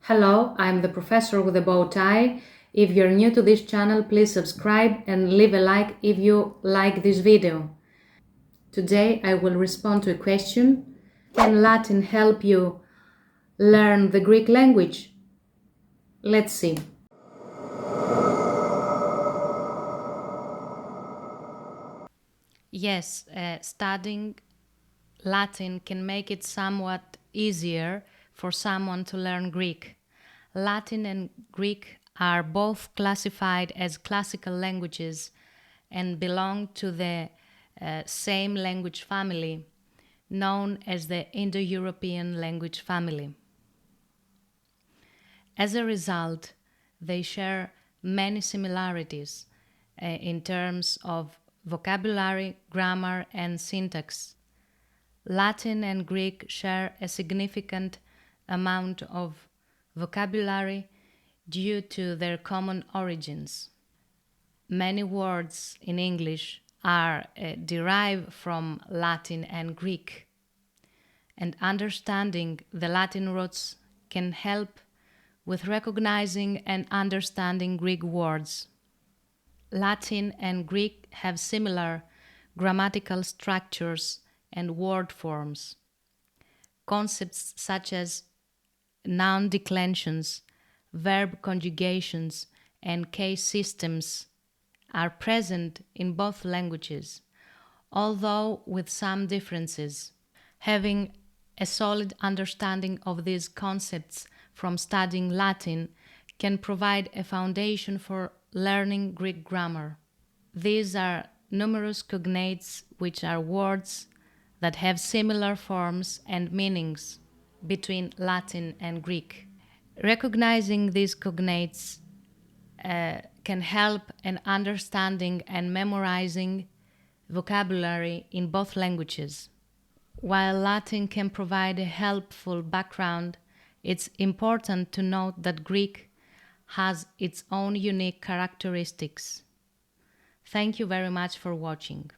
Hello, I'm the professor with the bow tie. If you're new to this channel, please subscribe and leave a like if you like this video. Today I will respond to a question. Can Latin help you learn the Greek language? Let's see. Yes, studying Latin can make it somewhat easier for someone to learn Greek. Latin and Greek are both classified as classical languages and belong to the same language family, known as the Indo-European language family. As a result, they share many similarities in terms of vocabulary, grammar, and syntax. Latin and Greek share a significant amount of vocabulary due to their common origins. Many words in English are derived from Latin and Greek, and understanding the Latin roots can help with recognizing and understanding Greek words. Latin and Greek have similar grammatical structures and word forms. Concepts such as noun declensions, verb conjugations, and case systems are present in both languages, although with some differences. Having a solid understanding of these concepts from studying Latin can provide a foundation for learning Greek grammar. These are numerous cognates, which are words that have similar forms and meanings between Latin and Greek. Recognizing these cognates can help in understanding and memorizing vocabulary in both languages. While Latin can provide a helpful background, it's important to note that Greek has its own unique characteristics. Thank you very much for watching.